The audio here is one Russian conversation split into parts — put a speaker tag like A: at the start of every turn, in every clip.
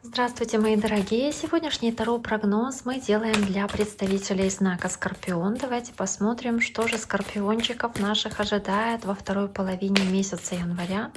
A: Здравствуйте, мои дорогие! Сегодняшний Таро-прогноз мы делаем для представителей знака Скорпион. Давайте посмотрим, что же скорпиончиков наших ожидает во второй половине месяца января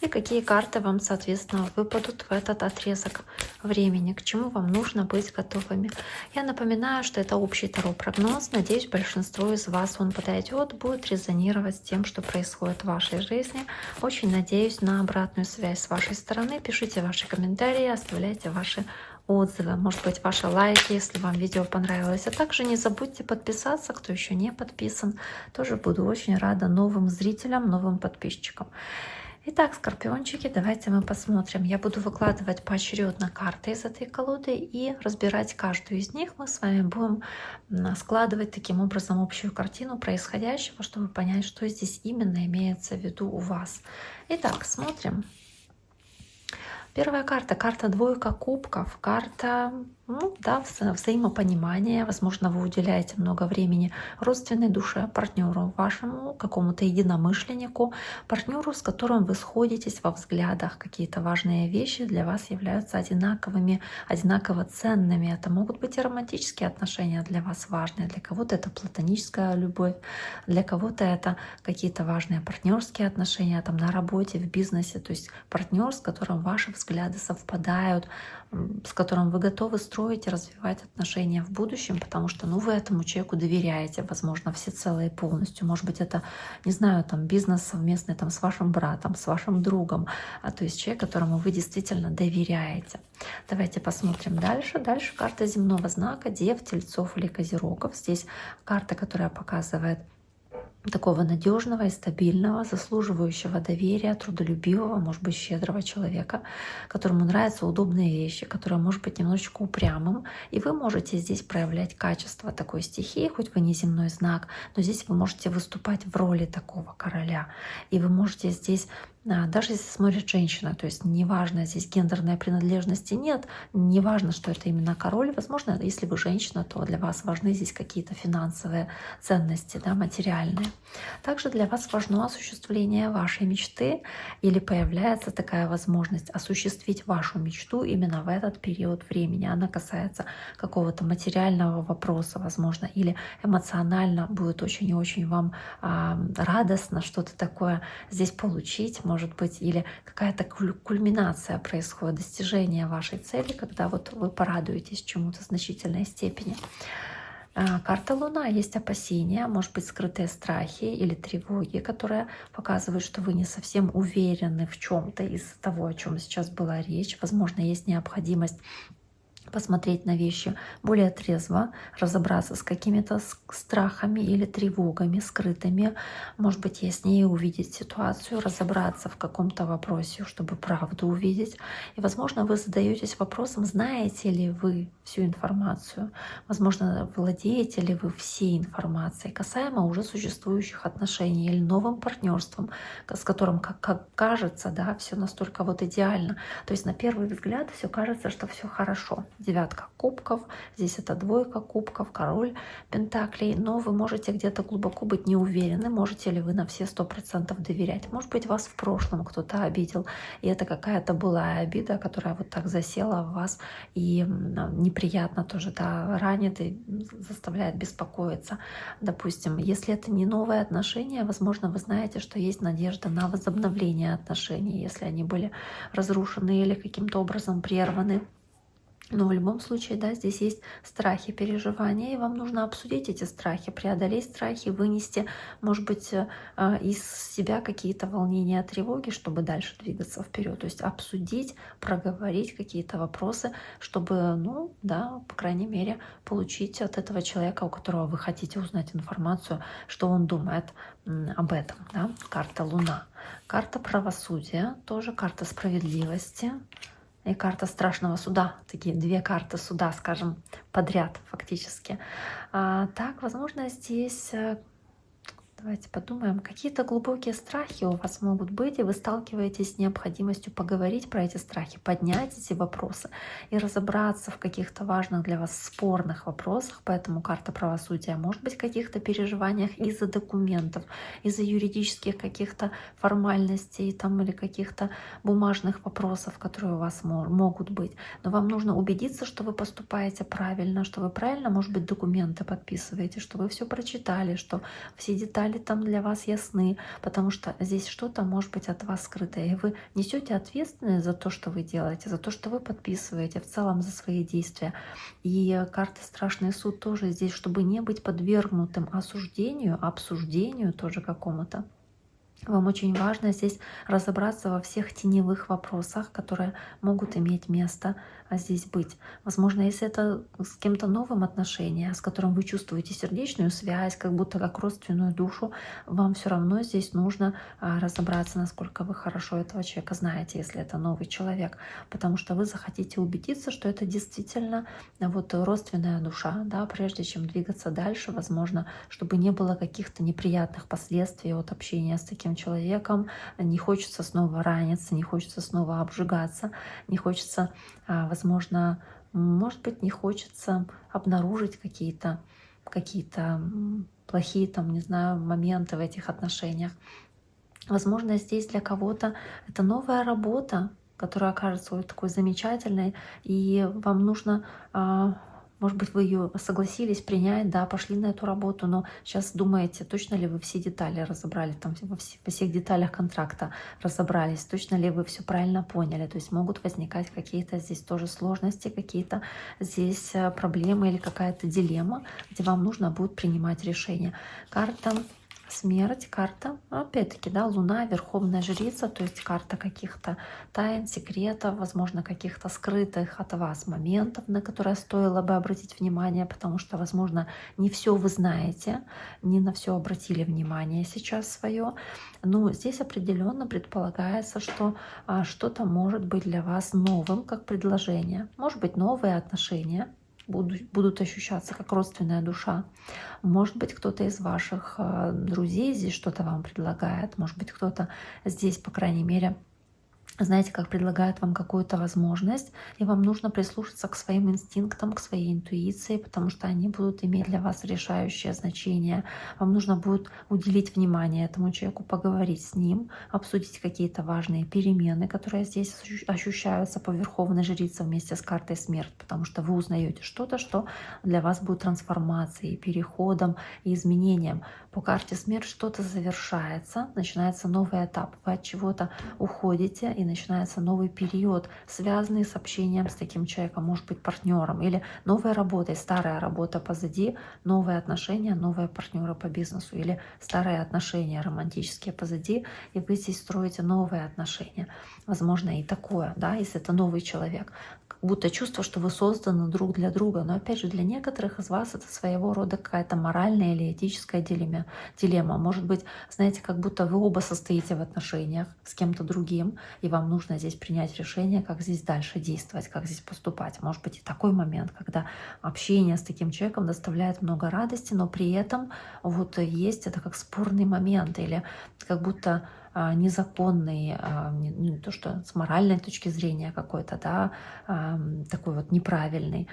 A: и какие карты вам, соответственно, выпадут в этот отрезок времени, к чему вам нужно быть готовыми. Я напоминаю, что это общий Таро-прогноз. Надеюсь, большинству из вас он подойдет, будет резонировать с тем, что происходит в вашей жизни. Очень надеюсь на обратную связь с вашей стороны. Пишите ваши комментарии, оставляйте ваши отзывы, может быть, ваши лайки, если вам видео понравилось. А также не забудьте подписаться, кто еще не подписан. Тоже буду очень рада новым зрителям, новым подписчикам. Итак, скорпиончики, давайте мы посмотрим. Я буду выкладывать поочередно карты из этой колоды и разбирать каждую из них. Мы с вами будем складывать таким образом общую картину происходящего, чтобы понять, что здесь именно имеется в виду у вас. Итак, смотрим. Первая карта, карта двойка кубков, карта взаимопонимания. Возможно, вы уделяете много времени родственной душе, партнеру вашему, какому-то единомышленнику, партнеру, с которым вы сходитесь во взглядах. Какие-то важные вещи для вас являются одинаковыми, одинаково ценными. Это могут быть и романтические отношения для вас важные, для кого-то это платоническая любовь, для кого-то это какие-то важные партнерские отношения там на работе, в бизнесе. То есть партнер, с которым ваши взгляды совпадают, с которым вы готовы строить и развивать отношения в будущем, потому что вы этому человеку доверяете, возможно, всецело и полностью. Может быть, это, не знаю, там бизнес совместный там, с вашим братом, с вашим другом, то есть человек, которому вы действительно доверяете. Давайте посмотрим дальше. Дальше карта земного знака, Дев, Тельцов или Козерогов. Здесь карта, которая показывает такого надежного и стабильного, заслуживающего доверия, трудолюбивого, может быть, щедрого человека, которому нравятся удобные вещи, который может быть немножечко упрямым. И вы можете здесь проявлять качество такой стихии, хоть вы не земной знак, но здесь вы можете выступать в роли такого короля. И вы можете здесь даже если смотрит женщина, то есть неважно, здесь гендерной принадлежности нет, неважно, что это именно король. Возможно, если вы женщина, то для вас важны здесь какие-то финансовые ценности, да, материальные. Также для вас важно осуществление вашей мечты или появляется такая возможность осуществить вашу мечту именно в этот период времени. Она касается какого-то материального вопроса, возможно, или эмоционально будет очень и очень вам радостно что-то такое здесь получить, может быть, или какая-то кульминация происходит, достижение вашей цели, когда вот вы порадуетесь чему-то в значительной степени. Карта Луна, есть опасения, может быть, скрытые страхи или тревоги, которые показывают, что вы не совсем уверены в чем-то из того, о чем сейчас была речь. Возможно, есть необходимость посмотреть на вещи более трезво, разобраться с какими-то страхами или тревогами скрытыми, может быть, яснее увидеть ситуацию, разобраться в каком-то вопросе, чтобы правду увидеть. И, возможно, вы задаетесь вопросом, знаете ли вы всю информацию, возможно, владеете ли вы всей информацией касаемо уже существующих отношений или новым партнерством, с которым, как кажется, да, все настолько вот идеально. То есть на первый взгляд все кажется, что все хорошо. Девятка кубков, здесь это двойка кубков, король пентаклей, но вы можете где-то глубоко быть не уверены, можете ли вы на все 100% доверять. Может быть, вас в прошлом кто-то обидел, и это какая-то былая обида, которая вот так засела в вас и неприятно тоже, да, ранит и заставляет беспокоиться. Допустим, если это не новые отношения, возможно, вы знаете, что есть надежда на возобновление отношений, если они были разрушены или каким-то образом прерваны. Но в любом случае, да, здесь есть страхи, переживания, и вам нужно обсудить эти страхи, преодолеть страхи, вынести, может быть, из себя какие-то волнения, тревоги, чтобы дальше двигаться вперед. То есть обсудить, проговорить какие-то вопросы, чтобы, ну, да, по крайней мере, получить от этого человека, у которого вы хотите узнать информацию, что он думает об этом. Да? Карта Луна. Карта правосудия, тоже карта справедливости. И карта страшного суда. Такие две карты суда, скажем, подряд фактически. Так, возможно, здесь Давайте подумаем, какие-то глубокие страхи у вас могут быть, и вы сталкиваетесь с необходимостью поговорить про эти страхи, поднять эти вопросы и разобраться в каких-то важных для вас спорных вопросах. Поэтому карта правосудия, может быть, каких-то переживаниях из-за документов, из-за юридических каких-то формальностей там, или каких-то бумажных вопросов, которые у вас могут быть. Но вам нужно убедиться, что вы поступаете правильно, что вы правильно, может быть, документы подписываете, что вы все прочитали, что все детали там для вас ясны, потому что здесь что-то может быть от вас скрыто, и вы несете ответственность за то, что вы делаете, за то, что вы подписываете, в целом за свои действия. И карта «Страшный суд» тоже здесь, чтобы не быть подвергнутым осуждению, обсуждению тоже какому-то. Вам очень важно здесь разобраться во всех теневых вопросах, которые могут иметь место здесь быть. Возможно, если это с кем-то новым отношения, с которым вы чувствуете сердечную связь, как будто как родственную душу, вам все равно здесь нужно разобраться, насколько вы хорошо этого человека знаете, если это новый человек, потому что вы захотите убедиться, что это действительно вот родственная душа, да, прежде чем двигаться дальше, возможно, чтобы не было каких-то неприятных последствий от общения с таким человеком, не хочется снова раниться, не хочется снова обжигаться, не хочется, возможно, может быть, не хочется обнаружить какие-то плохие там, не знаю, моменты в этих отношениях. Возможно, здесь для кого-то это новая работа, которая окажется вот такой замечательной, и вам нужно, может быть, вы ее согласились принять, да, пошли на эту работу, но сейчас думаете, точно ли вы все детали разобрали, там во всех деталях контракта разобрались, точно ли вы все правильно поняли. То есть могут возникать какие-то здесь тоже сложности, какие-то здесь проблемы или какая-то дилемма, где вам нужно будет принимать решение. Карта Смерть, карта, опять-таки, да, Луна, Верховная Жрица, то есть карта каких-то тайн, секретов, возможно, каких-то скрытых от вас моментов, на которые стоило бы обратить внимание, потому что, возможно, не все вы знаете, не на все обратили внимание сейчас свое. Но здесь определенно предполагается, что что-то может быть для вас новым, как предложение. Может быть, новые отношения будут ощущаться как родственная душа. Может быть, кто-то из ваших друзей здесь что-то вам предлагает. Может быть, кто-то здесь, по крайней мере, знаете, как предлагает вам какую-то возможность, и вам нужно прислушаться к своим инстинктам, к своей интуиции, потому что они будут иметь для вас решающее значение. Вам нужно будет уделить внимание этому человеку, поговорить с ним, обсудить какие-то важные перемены, которые здесь ощущаются по Верховной Жрице вместе с картой Смерть, потому что вы узнаете что-то, что для вас будет трансформацией, переходом и изменением. По карте Смерть что-то завершается, начинается новый этап. Вы от чего-то уходите, и начинается новый период, связанный с общением с таким человеком, может быть, партнером, или новой работой, старая работа позади, новые отношения, новые партнеры по бизнесу, или старые отношения романтические позади, и вы здесь строите новые отношения. Возможно, и такое, да, если это новый человек. Как будто чувство, что вы созданы друг для друга. Но опять же, для некоторых из вас это своего рода какая-то моральная или этическая дилемма. Может быть, знаете, как будто вы оба состоите в отношениях с кем-то другим, и вам нужно здесь принять решение, как здесь дальше действовать, как здесь поступать. Может быть и такой момент, когда общение с таким человеком доставляет много радости, но при этом вот есть это как спорный момент, или как будто незаконный, не то что с моральной точки зрения какой-то, да, такой вот неправильный.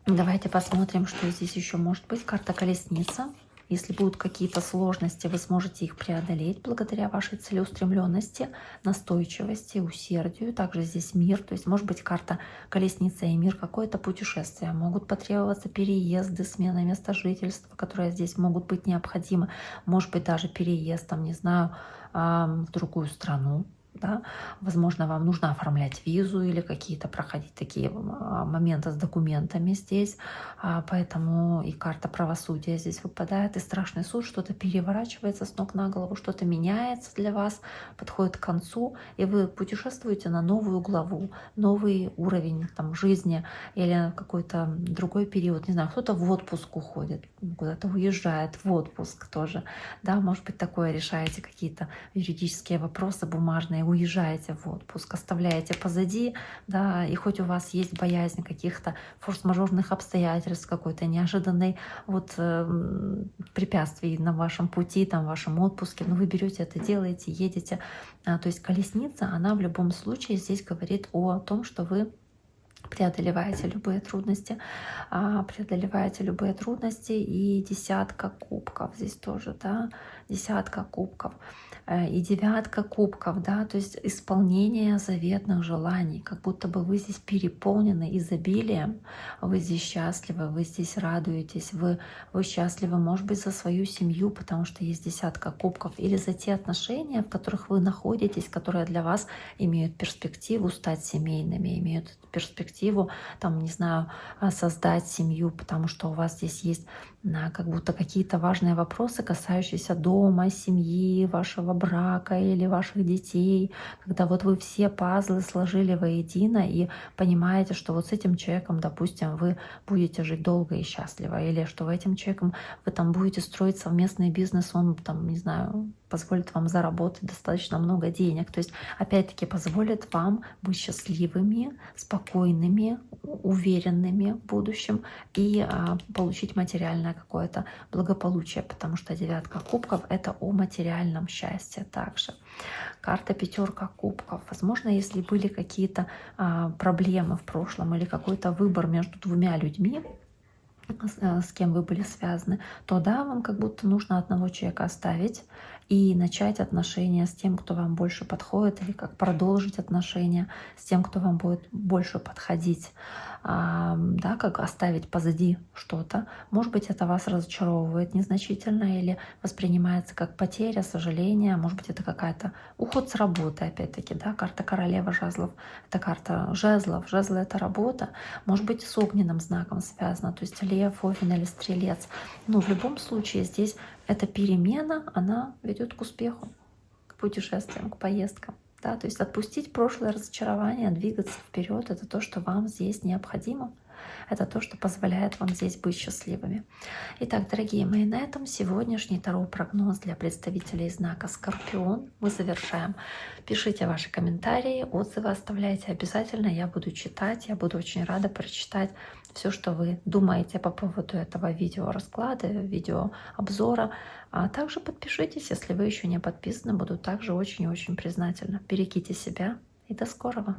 A: Давайте посмотрим, что здесь еще может быть. Карта Колесница. Если будут какие-то сложности, вы сможете их преодолеть благодаря вашей целеустремленности, настойчивости, усердию. Также здесь мир, то есть может быть карта Колесница и мир, какое-то путешествие. Могут потребоваться переезды, смена места жительства, которые здесь могут быть необходимы. Может быть даже переезд, там, не знаю, в другую страну. Да? Возможно, вам нужно оформлять визу или какие-то проходить такие моменты с документами здесь. Поэтому и карта правосудия здесь выпадает, и страшный суд, что-то переворачивается с ног на голову, что-то меняется для вас, подходит к концу, и вы путешествуете на новую главу, новый уровень там, жизни или какой-то другой период. Не знаю, кто-то в отпуск уходит, куда-то уезжает в отпуск тоже. Да? Может быть, такое решаете какие-то юридические вопросы бумажные, уезжаете в отпуск, оставляете позади, да, и хоть у вас есть боязнь каких-то форс-мажорных обстоятельств, какой-то неожиданной вот препятствий на вашем пути, там, в вашем отпуске, но вы берете это, делаете, едете. То есть колесница, она в любом случае здесь говорит о том, что вы преодолеваете любые трудности, и десятка кубков здесь тоже, да, десятка кубков и девятка кубков, да, то есть исполнение заветных желаний, как будто бы вы здесь переполнены изобилием, вы здесь счастливы, вы здесь радуетесь, вы счастливы, может быть, за свою семью, потому что есть десятка кубков, или за те отношения, в которых вы находитесь, которые для вас имеют перспективу стать семейными, имеют перспективу, там, не знаю, создать семью, потому что у вас здесь есть как будто какие-то важные вопросы, касающиеся дома, семьи, вашего брака или ваших детей, когда вот вы все пазлы сложили воедино и понимаете, что вот с этим человеком, допустим, вы будете жить долго и счастливо, или что вы этим человеком вы там будете строить совместный бизнес, он там, не знаю, позволит вам заработать достаточно много денег. То есть, опять-таки, позволит вам быть счастливыми, спокойными, уверенными в будущем и получить материальное какое-то благополучие, потому что девятка кубков — это о материальном счастье также. Карта пятерка кубков. Возможно, если были какие-то проблемы в прошлом или какой-то выбор между двумя людьми, с кем вы были связаны, то да, вам как будто нужно одного человека оставить и начать отношения с тем, кто вам больше подходит, или как продолжить отношения с тем, кто вам будет больше подходить. Да, как оставить позади что-то. Может быть, это вас разочаровывает незначительно или воспринимается как потеря, сожаление. Может быть, это какая-то уход с работы, опять-таки, да, карта королева жезлов. Это карта жезлов. Жезлы — это работа. Может быть, с огненным знаком связано, то есть лев, овен или стрелец. Но в любом случае здесь эта перемена, она ведет к успеху, к путешествиям, к поездкам. Да, то есть отпустить прошлое разочарование, двигаться вперед — это то, что вам здесь необходимо. Это то, что позволяет вам здесь быть счастливыми. Итак, дорогие мои, на этом сегодняшний таро-прогноз для представителей знака Скорпион мы завершаем. Пишите ваши комментарии, отзывы оставляйте обязательно. Я буду читать, я буду очень рада прочитать все, что вы думаете по поводу этого видеорасклада, видеообзора. А также подпишитесь, если вы еще не подписаны. Буду также очень и очень признательна. Берегите себя и до скорого!